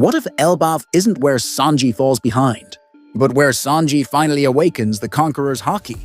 What if Elbaf isn't where Sanji falls behind, but where Sanji finally awakens the Conqueror's Haki?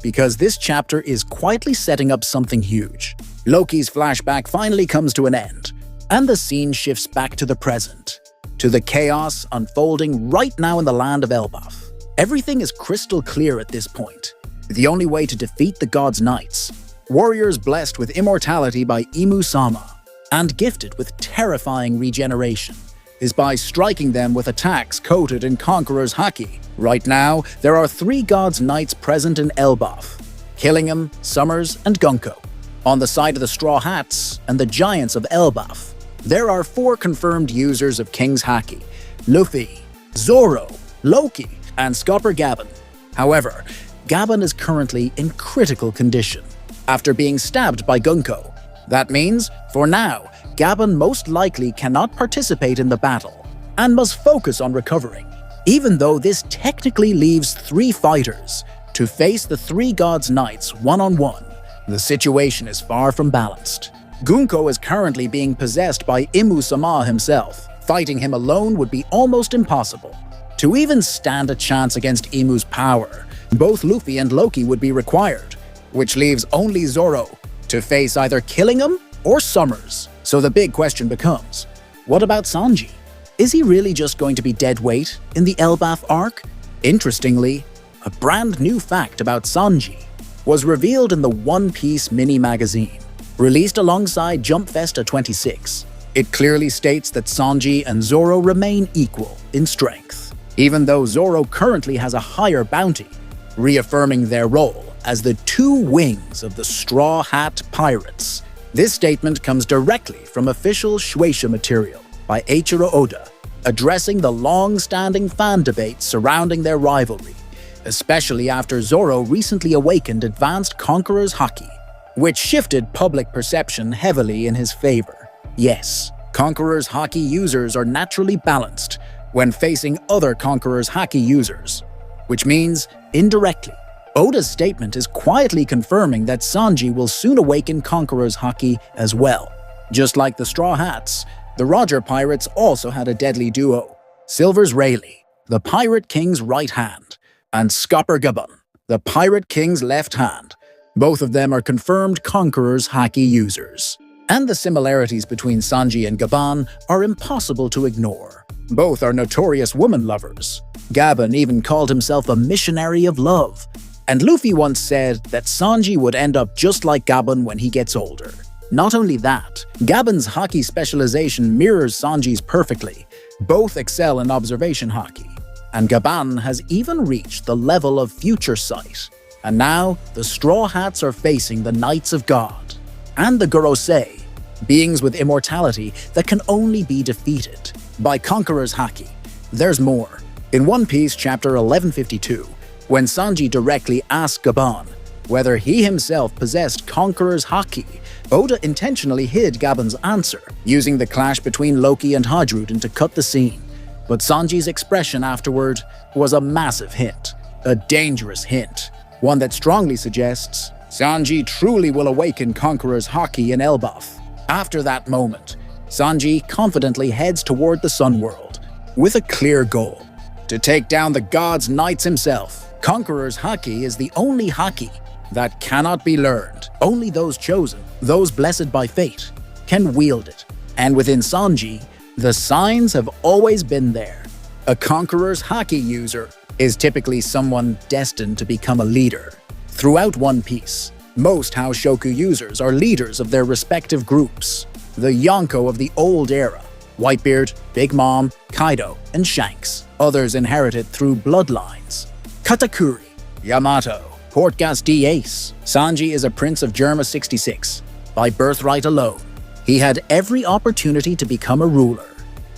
Because this chapter is quietly setting up something huge. Loki's flashback finally comes to an end, and the scene shifts back to the present, to the chaos unfolding right now in the land of Elbaf. Everything is crystal clear at this point. The only way to defeat the God's Knights, warriors blessed with immortality by Imu-sama, and gifted with terrifying regeneration, is by striking them with attacks coated in Conqueror's Haki. Right now, there are 3 God's Knights present in Elbaf: Killingham, Sommers, and Gunko. On the side of the Straw Hats and the Giants of Elbaf, there are 4 confirmed users of King's Haki: Luffy, Zoro, Loki, and Scopper Gaban. However, Gaban is currently in critical condition after being stabbed by Gunko. That means, for now, Gaban most likely cannot participate in the battle and must focus on recovering, even though this technically leaves 3 fighters to face the 3 God's Knights one-on-one. The situation is far from balanced. Gunko is currently being possessed by Imu-sama himself. Fighting him alone would be almost impossible. To even stand a chance against Imu's power, both Luffy and Loki would be required, which leaves only Zoro to face either Killingham or Sommers. So the big question becomes, what about Sanji? Is he really just going to be dead weight in the Elbaf arc? Interestingly, a brand new fact about Sanji was revealed in the One Piece mini-magazine, released alongside Jump Festa 26. It clearly states that Sanji and Zoro remain equal in strength, even though Zoro currently has a higher bounty, reaffirming their role as the 2 wings of the Straw Hat Pirates. This statement comes directly from official Shueisha material by Eiichiro Oda, addressing the long-standing fan debate surrounding their rivalry, especially after Zoro recently awakened advanced Conqueror's Haki, which shifted public perception heavily in his favor. Yes, Conqueror's Haki users are naturally balanced when facing other Conqueror's Haki users, which means, indirectly, Oda's statement is quietly confirming that Sanji will soon awaken Conqueror's Haki as well. Just like the Straw Hats, the Roger Pirates also had a deadly duo: Silver's Rayleigh, the Pirate King's right hand, and Scopper Gaban, the Pirate King's left hand. Both of them are confirmed Conqueror's Haki users. And the similarities between Sanji and Gaban are impossible to ignore. Both are notorious woman lovers. Gaban even called himself a missionary of love. And Luffy once said that Sanji would end up just like Gaban when he gets older. Not only that, Gaban's Haki specialization mirrors Sanji's perfectly. Both excel in observation Haki, and Gaban has even reached the level of future sight. And now, the Straw Hats are facing the Knights of God, and the Gorosei, beings with immortality that can only be defeated by Conqueror's Haki. There's more. In One Piece chapter 1152, when Sanji directly asked Gaban whether he himself possessed Conqueror's Haki, Oda intentionally hid Gaban's answer, using the clash between Loki and Hadruden to cut the scene. But Sanji's expression afterward was a massive hint, a dangerous hint, one that strongly suggests Sanji truly will awaken Conqueror's Haki in Elbaf. After that moment, Sanji confidently heads toward the Sun World, with a clear goal: to take down the God's Knights himself. Conqueror's Haki is the only Haki that cannot be learned. Only those chosen, those blessed by fate, can wield it. And within Sanji, the signs have always been there. A Conqueror's Haki user is typically someone destined to become a leader. Throughout One Piece, most Haoshoku users are leaders of their respective groups. The Yonko of the old era: Whitebeard, Big Mom, Kaido, and Shanks. Others inherit it through bloodlines: Katakuri, Yamato, Portgas D. Ace. Sanji is a prince of Germa 66, by birthright alone. He had every opportunity to become a ruler.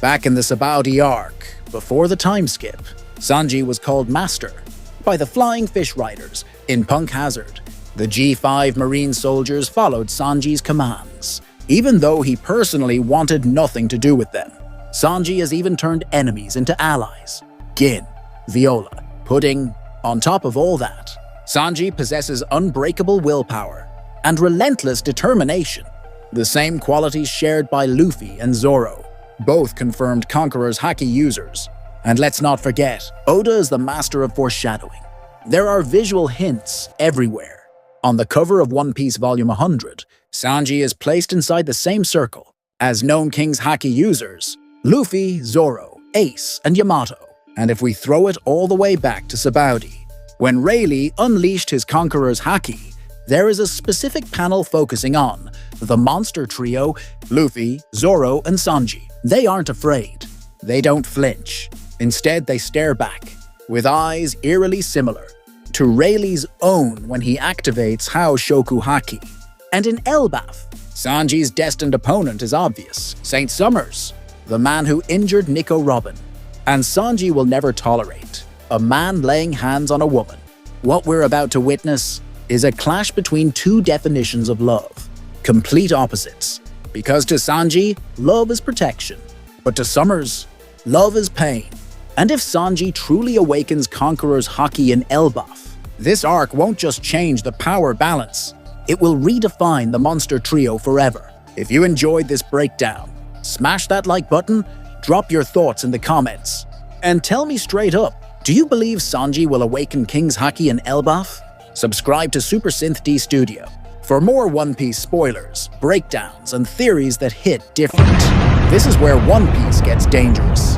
Back in the Sabaody arc, before the time skip, Sanji was called Master by the Flying Fish Riders in Punk Hazard. The G5 Marine soldiers followed Sanji's commands, even though he personally wanted nothing to do with them. Sanji has even turned enemies into allies: Gin, Viola, Pudding. On top of all that, Sanji possesses unbreakable willpower and relentless determination, the same qualities shared by Luffy and Zoro. both confirmed Conqueror's Haki users. And let's not forget, Oda is the master of foreshadowing. There are visual hints everywhere. On the cover of One Piece Volume 100, Sanji is placed inside the same circle as known King's Haki users, Luffy, Zoro, Ace, and Yamato. And if we throw it all the way back to Sabaody, when Rayleigh unleashed his Conqueror's Haki, there is a specific panel focusing on the monster trio, Luffy, Zoro, and Sanji. They aren't afraid. They don't flinch. Instead, they stare back, with eyes eerily similar to Rayleigh's own when he activates Haoshoku Haki. And in Elbaf, Sanji's destined opponent is obvious, Saint Sommers, the man who injured Nico Robin. And Sanji will never tolerate a man laying hands on a woman. What we're about to witness is a clash between two definitions of love, complete opposites. Because to Sanji, love is protection, but to Sommers, love is pain. And if Sanji truly awakens Conqueror's Haki in Elbaf, this arc won't just change the power balance, it will redefine the monster trio forever. If you enjoyed this breakdown, smash that like button, drop your thoughts in the comments, and tell me straight up, do you believe Sanji will awaken King's Haki in Elbaf? Subscribe to Super Synth D Studio for more One Piece spoilers, breakdowns, and theories that hit different. This is where One Piece gets dangerous.